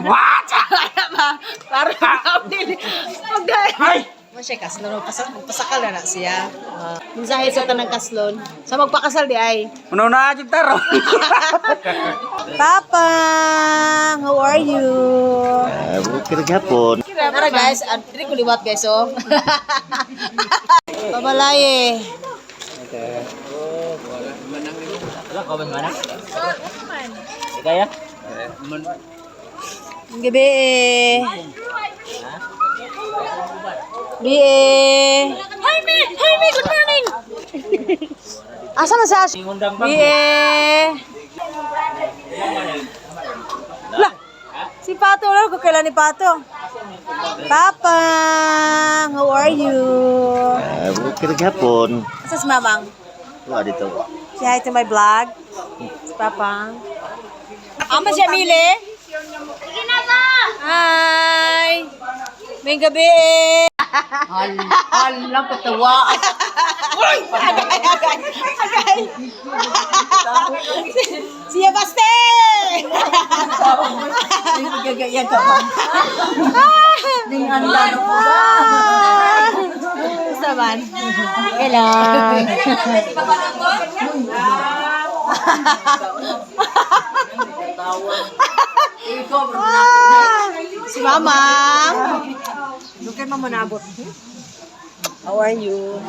What? Parang Ay! Masya kaslon, pasakal na siya. Mensahe sa tanang kaslon. Sa magpakasal di ay. Una-una aja taro. Papa, how are you? Bukir gapon. Tara guys, diri ko liwat guys oh. Pabalaye. Wala ko ba mana? Kaya? Gabi. Bie. Hi me, good morning. Asa man sa? Bie. Lah, si Pato lang ko kailan ni Pato. Papa, how are you? Bukir gapon. Asa si Mamang? Wala dito. Say hi to my vlog. Si Papa. Ama siya Mili. Sige na ba? Hi. May gabi. Alam katawa. Agay. Siya baste. Gagayag ka ba? Ning anda na po ba? Gusto man? Kailan? Si Mama. Doon kayo mamanabot. How are you?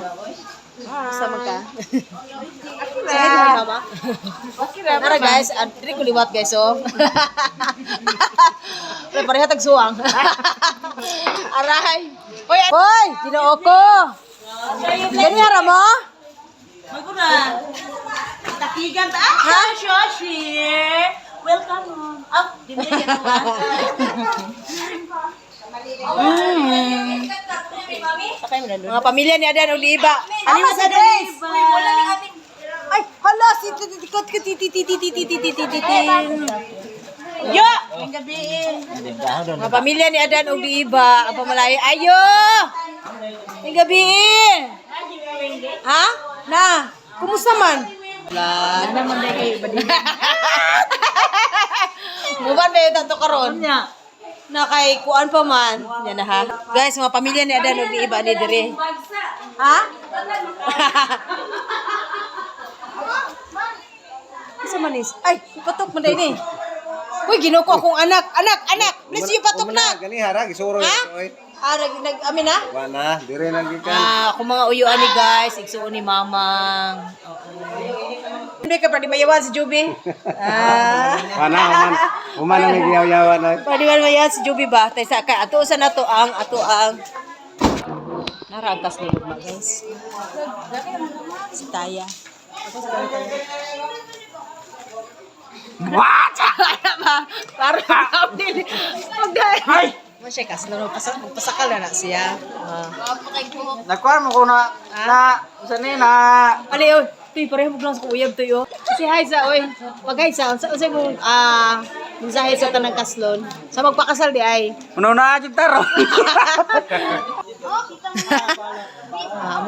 Sama ka? Tara guys, diri ko liwat guys oh. Pareha tagsuwang. Aray. Hoy, ginoo ko. Gani hara mo? Maguna. Takigan ta. Ah, Shoshi. Welcome home. Up, dinigyan mo. Mga pamilya ni Adan Oliva. Ano mo sa Grace? Ay, hala si titikot ko Yo! Mga pamilya ni Adan Oliva, ang pamalaya. Ayo! May gabi. Ha? Na, kumusta man? Wala. Naman na kayo ba din? Muban ba yung tato karon? Na kay kuan pa man. Yan na ha. Guys, mga pamilya ni Adan Oliva ni dire. Ha? Isa manis. Ay, patok man dai ni. Uy, ginuko akong anak. Anak. Please you patok na. Gani hara gisuro Ha? oy. Nag-amin na? Wana, dire lang gikan. Ako mga uyuan ni guys, igsuon ni Mamang. Hindi ka pwede mayawan si Juby. Wana human ang giyaw-yawan na. Pwede ba mayawan si Juby ba? Tay sa ka ato sa nato ang narantas ni lugma guys. Si Taya. What? Parang Ay! Masya kaslon, pasakal na siya. Nakuha mo ko na usan ni na Ali, oy. Tuy, pareho mo lang sa kuyab to yo. Si Haisa, oy. Wag Haisa, unsa mo mensahe sa tanang kaslon. Sa magpakasal di ay. una-una aja taro.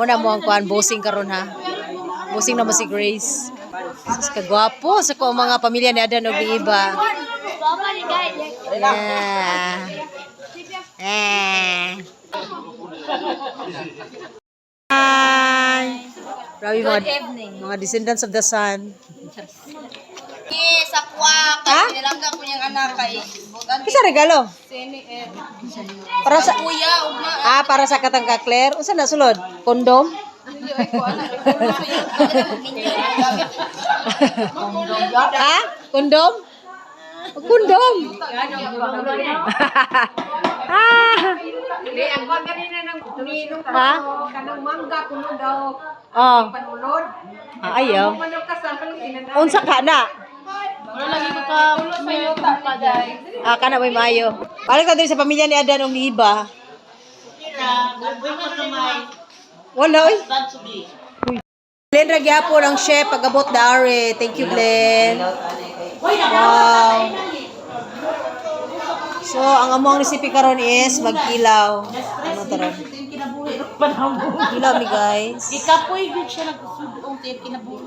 Muna mo ang kuan bossing karon ha. Bossing na mo si Grace. Sus kagwapo sa ko mga pamilya ni Adan og iba. Hi. Grabe mga descendants of the sun. Sa kuwak. Ha? Nilangga ko niyang anak kay. Kisa regalo? Para sa Kuya, ugma. para sa katangka Claire. Unsa na sulod? Kondom? Ha? Kondom? Kondom. Ang bag kanina ng ninong Ha? kanang mangga kuno daw. Oh. Panulod. Ayaw. Manok ka sa kanang Unsa ka na? wala lagi ko ka mayuta pa dai. Kana may mayo. Balik ka diri sa pamilya ni Adan og ni iba. Wala oy. Glenn Ragyapon ang chef pagabot daare. Thank you Glenn. Wow. So, ang among recipe karon is magkilaw. Ano taron? Kilaw mi guys. Ikapoy gud siya nagsusudong tin kinabuhi.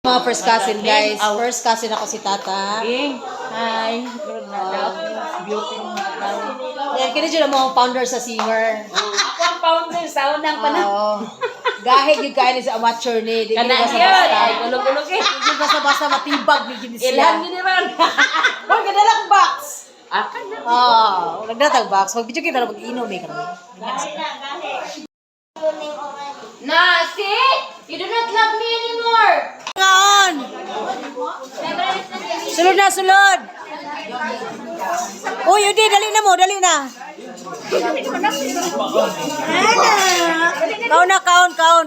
Mga first cousin, guys. First cousin ako si Tata. Hi. Yan, kini dyan ang mga founder sa Singer. Ako ang founder sa unang panahon. Oo. Gahig yung kain sa amateur ni. Di Kana basta yun. basta. Ay, gulog-gulog eh. Hindi basta-basta matibag ni Gini Ilhan siya. yun naman. Huwag ka nalang box. Akan na. Oo. Nagdatag box. Huwag video kita na mag-inom eh. Nasi, you do not love me anymore. Ngaon! Sulod na, sulod! Uy, Udi, dali na mo, dali na.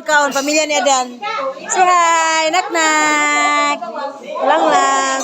Kaon. Pamilya ni Adan. Say hi, nak-nak. Walang lang.